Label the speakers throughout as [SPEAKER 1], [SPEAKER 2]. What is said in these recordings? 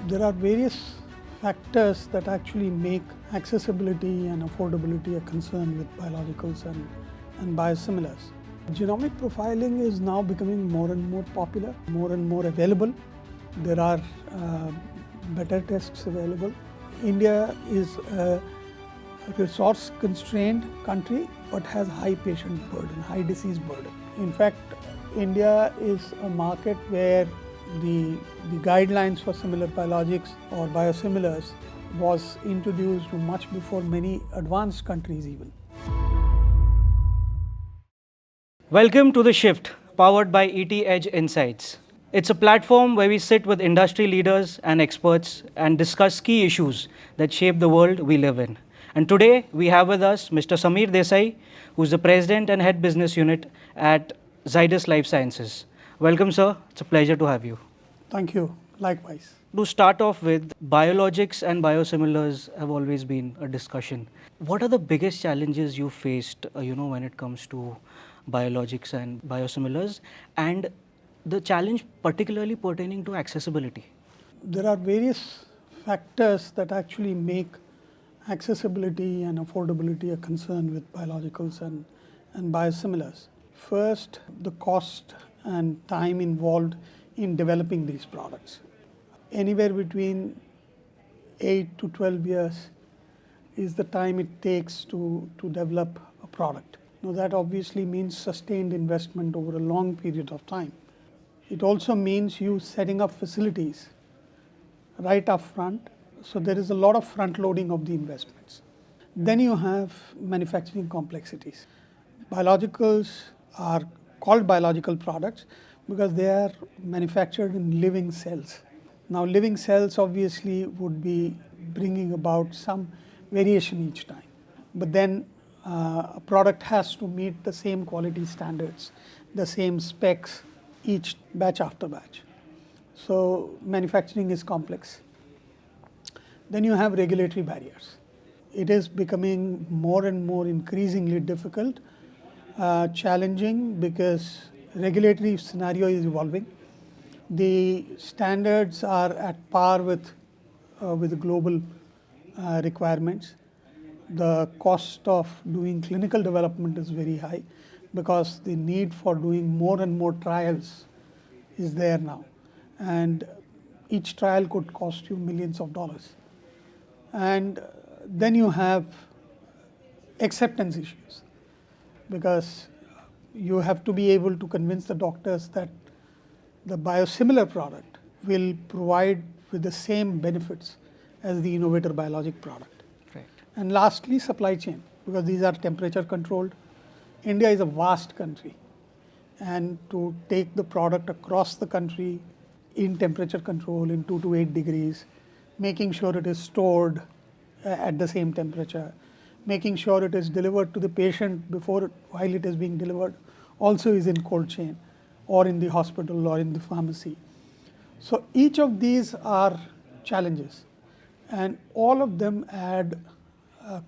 [SPEAKER 1] There are various factors that actually make accessibility and affordability a concern with biologicals and biosimilars. Genomic profiling is now becoming more and more popular, more and more available. There are better tests available. India is a resource constrained country but has high patient burden, high disease burden. In fact, India is a market where the guidelines for similar biologics or biosimilars was introduced much before many advanced countries even.
[SPEAKER 2] Welcome to The Shift, powered by ET Edge Insights. It's a platform where we sit with industry leaders and experts and discuss key issues that shape the world we live in. And today we have with us Mr. Samir Desai, who's the President and Head Business Unit at Zydus Lifesciences. Welcome, sir. It's a pleasure to have you.
[SPEAKER 1] Thank you. Likewise.
[SPEAKER 2] To start off with, biologics and biosimilars have always been a discussion. What are the biggest challenges you faced, when it comes to biologics and biosimilars, and the challenge particularly pertaining to accessibility?
[SPEAKER 1] There are various factors that actually make accessibility and affordability a concern with biologicals and biosimilars. First, the cost and time involved in developing these products. Anywhere between 8 to 12 years is the time it takes to develop a product. Now that obviously means sustained investment over a long period of time. It also means you setting up facilities right up front, so there is a lot of front loading of the investments. Then you have manufacturing complexities. Biologicals are called biological products because they are manufactured in living cells. Now living cells obviously would be bringing about some variation each time, but then a product has to meet the same quality standards, the same specs each batch after batch. So manufacturing is complex. Then you have regulatory barriers. It is becoming more and more increasingly difficult, challenging, because regulatory scenario is evolving. The standards are at par with global requirements. The cost of doing clinical development is very high because the need for doing more and more trials is there now. And each trial could cost you millions of dollars. And then you have acceptance issues because you have to be able to convince the doctors that the biosimilar product will provide with the same benefits as the innovator biologic product.
[SPEAKER 2] Right.
[SPEAKER 1] And lastly, supply chain, because these are temperature controlled. India is a vast country, and to take the product across the country in temperature control in 2 to 8 degrees, making sure it is stored at the same temperature, making sure it is delivered to the patient while it is being delivered, also is in cold chain or in the hospital or in the pharmacy. So each of these are challenges, and all of them add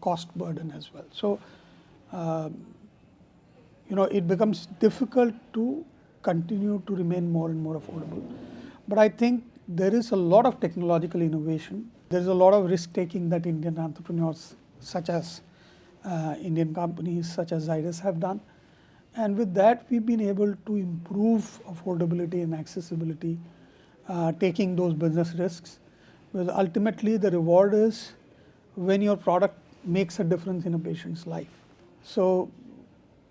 [SPEAKER 1] cost burden as well. So it becomes difficult to continue to remain more and more affordable. But I think there is a lot of technological innovation. There is a lot of risk taking that Indian entrepreneurs, such as Indian companies such as Zydus, have done. And with that, we've been able to improve affordability and accessibility, taking those business risks. Because ultimately, the reward is when your product makes a difference in a patient's life. So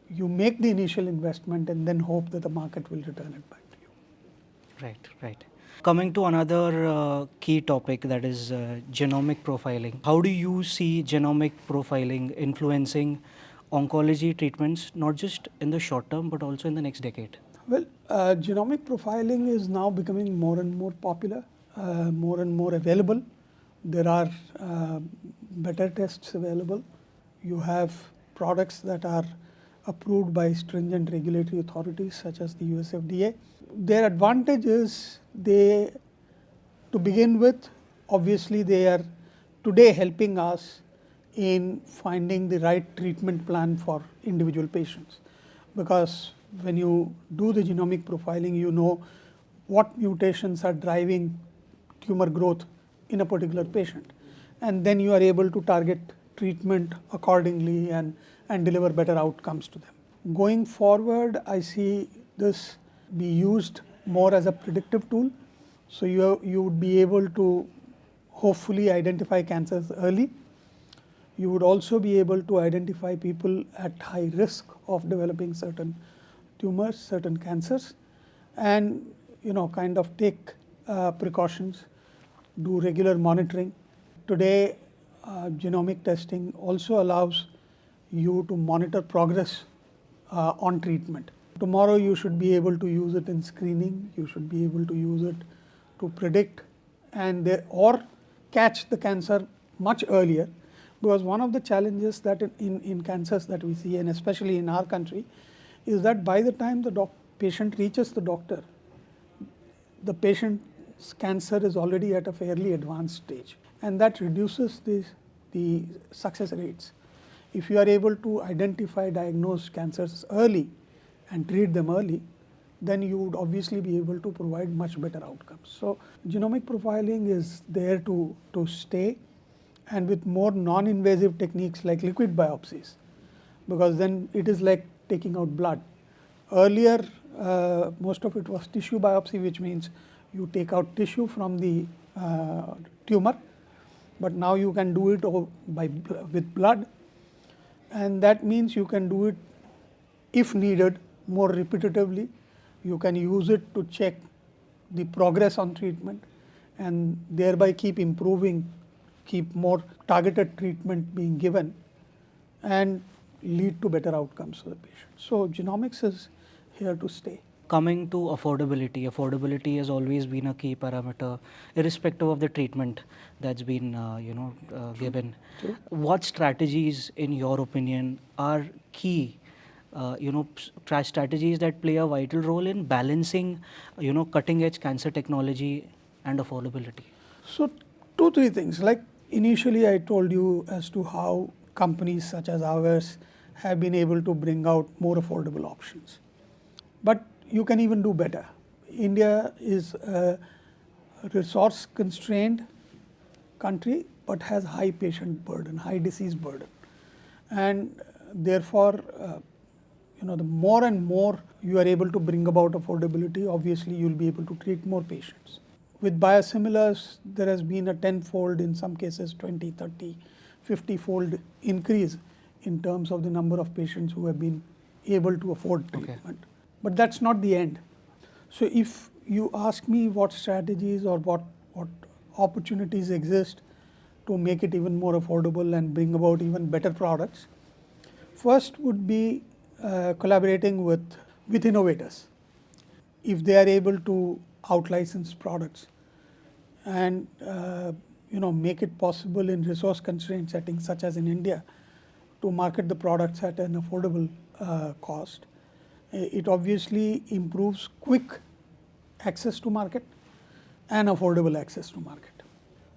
[SPEAKER 1] you make the initial investment and then hope that the market will return it back to you.
[SPEAKER 2] Right. Coming to another key topic, that is genomic profiling. How do you see genomic profiling influencing oncology treatments, not just in the short term, but also in the next decade?
[SPEAKER 1] Well, genomic profiling is now becoming more and more popular, more and more available. There are better tests available. You have products that are approved by stringent regulatory authorities such as the US FDA. Their advantage is to begin with, obviously they are today helping us in finding the right treatment plan for individual patients. Because when you do the genomic profiling, you know what mutations are driving tumor growth in a particular patient. And then you are able to target treatment accordingly and deliver better outcomes to them. Going forward, I see this be used more as a predictive tool. So you would be able to hopefully identify cancers early. You would also be able to identify people at high risk of developing certain tumors, certain cancers, and kind of take precautions, do regular monitoring. Today, genomic testing also allows you to monitor progress on treatment. Tomorrow you should be able to use it in screening, you should be able to use it to predict or catch the cancer much earlier, because one of the challenges that in cancers that we see, and especially in our country, is that by the time the patient reaches the doctor, the patient's cancer is already at a fairly advanced stage, and that reduces the success rates. If you are able to identify, diagnose cancers early and treat them early, then you would obviously be able to provide much better outcomes. So genomic profiling is there to stay, and with more non-invasive techniques like liquid biopsies, because then it is like taking out blood. Earlier, most of it was tissue biopsy, which means you take out tissue from the tumor, but now you can do it with blood, and that means you can do it, if needed, more repetitively. You can use it to check the progress on treatment and thereby keep improving, keep more targeted treatment being given, and lead to better outcomes for the patient. So genomics is here to stay.
[SPEAKER 2] Coming to affordability has always been a key parameter, irrespective of the treatment that's been given.
[SPEAKER 1] True.
[SPEAKER 2] What strategies, in your opinion, are key? Strategies that play a vital role in balancing, cutting edge cancer technology and affordability.
[SPEAKER 1] So 2-3 things. Like initially I told you as to how companies such as ours have been able to bring out more affordable options. But you can even do better. India is a resource constrained country, but has high patient burden, high disease burden. And therefore, the more and more you are able to bring about affordability, obviously you'll be able to treat more patients. With biosimilars, there has been a 10-fold, in some cases 20, 30, 50-fold increase in terms of the number of patients who have been able to afford treatment. Okay. But that's not the end. So if you ask me what strategies or what opportunities exist to make it even more affordable and bring about even better products, first would be collaborating with innovators. If they are able to out-license products and make it possible in resource constrained settings such as in India to market the products at an affordable cost, it obviously improves quick access to market and affordable access to market.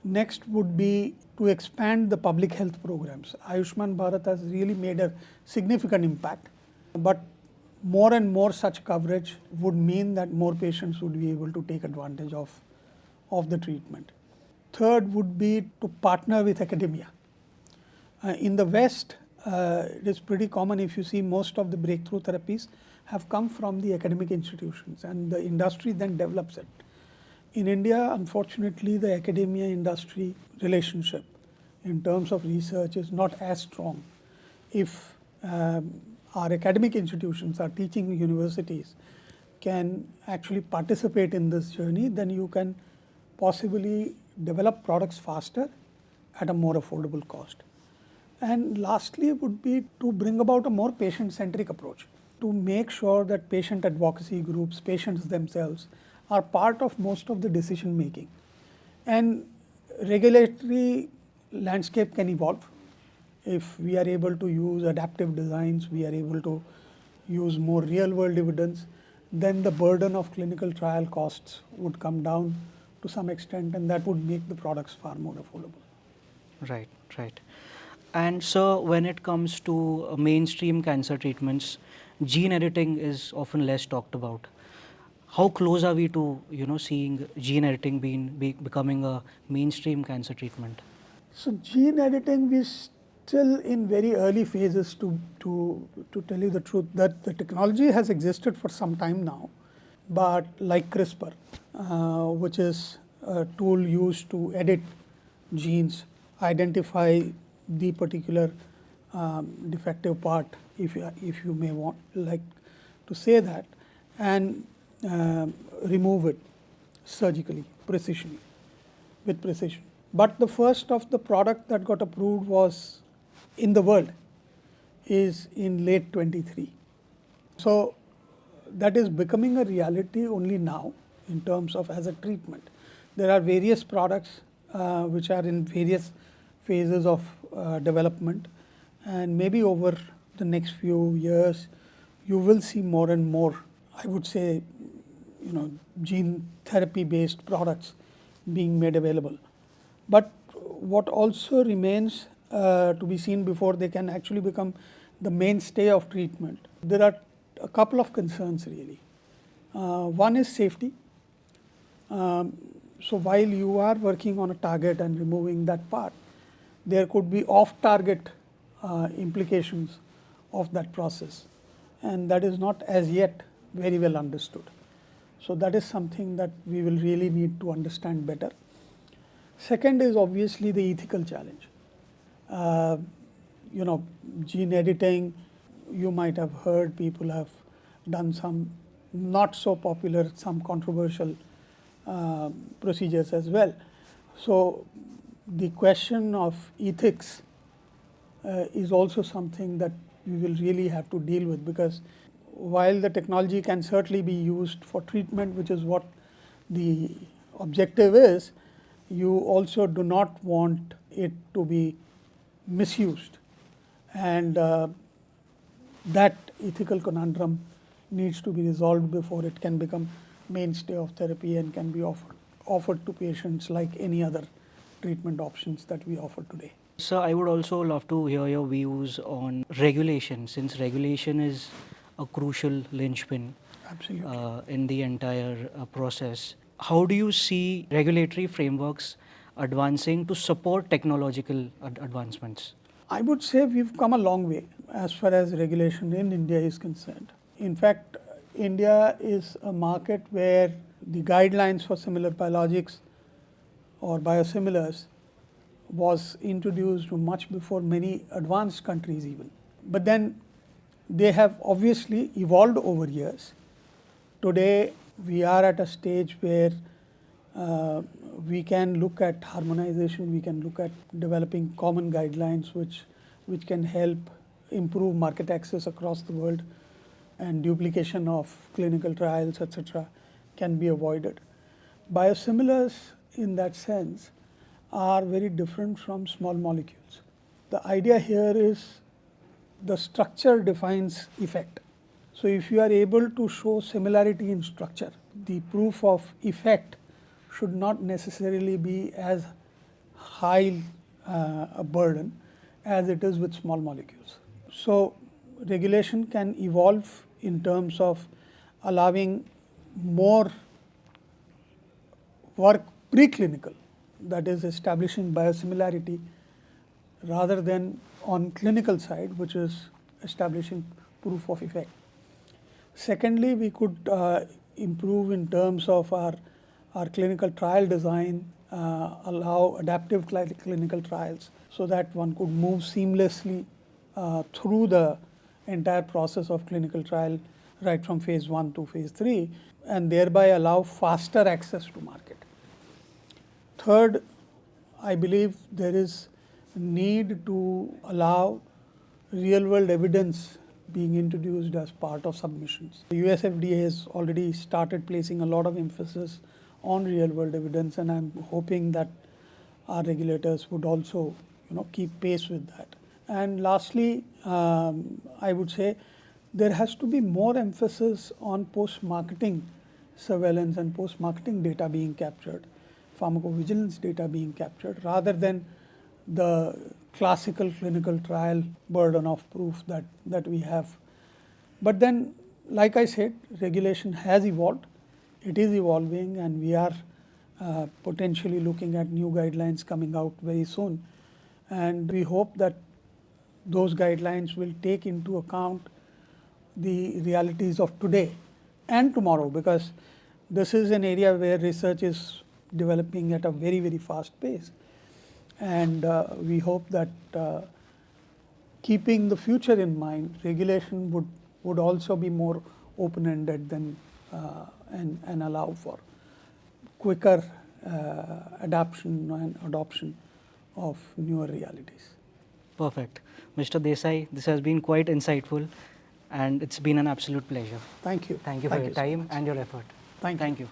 [SPEAKER 1] Next would be to expand the public health programs. Ayushman Bharat has really made a significant impact, but more and more such coverage would mean that more patients would be able to take advantage of the treatment. Third would be to partner with academia. In the West, it is pretty common, if you see, most of the breakthrough therapies have come from the academic institutions, and the industry then develops it. In India, unfortunately, the academia industry relationship in terms of research is not as strong. If our academic institutions, our teaching universities can actually participate in this journey, then you can possibly develop products faster at a more affordable cost. And lastly would be to bring about a more patient-centric approach, to make sure that patient advocacy groups, patients themselves, are part of most of the decision making. And regulatory landscape can evolve. If we are able to use adaptive designs, we are able to use more real world evidence, then the burden of clinical trial costs would come down to some extent, and that would make the products far more affordable.
[SPEAKER 2] Right, right. And so when it comes to mainstream cancer treatments, gene editing is often less talked about. How close are we to seeing gene editing becoming a mainstream cancer treatment?
[SPEAKER 1] So gene editing, we still in very early phases to tell you the truth, that the technology has existed for some time now, but like CRISPR, which is a tool used to edit genes, identify the particular defective part, if you may want like to say that, and remove it surgically, with precision. But the first of the product that got approved was in the world is in late 23. So that is becoming a reality only now in terms of as a treatment. There are various products which are in various phases of development, and maybe over the next few years you will see more and more, I would say, gene therapy based products being made available. But what also remains to be seen before they can actually become the mainstay of treatment, there are a couple of concerns really. One is safety. So while you are working on a target and removing that part, there could be off-target implications of that process, and that is not as yet very well understood. So that is something that we will really need to understand better. Second is obviously the ethical challenge. Gene editing, you might have heard people have done some not so popular, some controversial procedures as well. So the question of ethics is also something that we will really have to deal with, because while the technology can certainly be used for treatment, which is what the objective is, you also do not want it to be misused, and that ethical conundrum needs to be resolved before it can become mainstay of therapy and can be offered to patients like any other treatment options that we offer today.
[SPEAKER 2] So I would also love to hear your views on regulation, since regulation is a crucial linchpin in the entire process. How do you see regulatory frameworks advancing to support technological advancements?
[SPEAKER 1] I would say we've come a long way as far as regulation in India is concerned. In fact, India is a market where the guidelines for similar biologics or biosimilars was introduced much before many advanced countries even. But then they have obviously evolved over years. Today we are at a stage where we can look at harmonization, we can look at developing common guidelines which can help improve market access across the world, and duplication of clinical trials, etc., can be avoided. Biosimilars in that sense are very different from small molecules. The idea here is the structure defines effect. So if you are able to show similarity in structure, the proof of effect should not necessarily be as high a burden as it is with small molecules. So regulation can evolve in terms of allowing more work preclinical, that is establishing biosimilarity, rather than on clinical side, which is establishing proof of effect. Secondly, we could improve in terms of our clinical trial design, allow adaptive clinical trials so that one could move seamlessly through the entire process of clinical trial right from phase 1 to phase 3, and thereby allow faster access to market. Third, I believe there is need to allow real world evidence being introduced as part of submissions. The US FDA has already started placing a lot of emphasis on real world evidence, and I'm hoping that our regulators would also keep pace with that. And lastly, I would say there has to be more emphasis on post-marketing surveillance and post-marketing data being captured, pharmacovigilance data being captured, rather than the classical clinical trial burden of proof that we have. But then, like I said, regulation has evolved, it is evolving, and we are potentially looking at new guidelines coming out very soon. And we hope that those guidelines will take into account the realities of today and tomorrow, because this is an area where research is developing at a very, very fast pace. And we hope that keeping the future in mind, regulation would also be more open-ended than and allow for quicker adaptation and adoption of newer realities.
[SPEAKER 2] Perfect. Mr. Desai, this has been quite insightful, and it's been an absolute pleasure.
[SPEAKER 1] Thank you.
[SPEAKER 2] Thank you for your
[SPEAKER 1] so
[SPEAKER 2] time
[SPEAKER 1] much.
[SPEAKER 2] and your effort.
[SPEAKER 1] Thank you.
[SPEAKER 2] Thank you.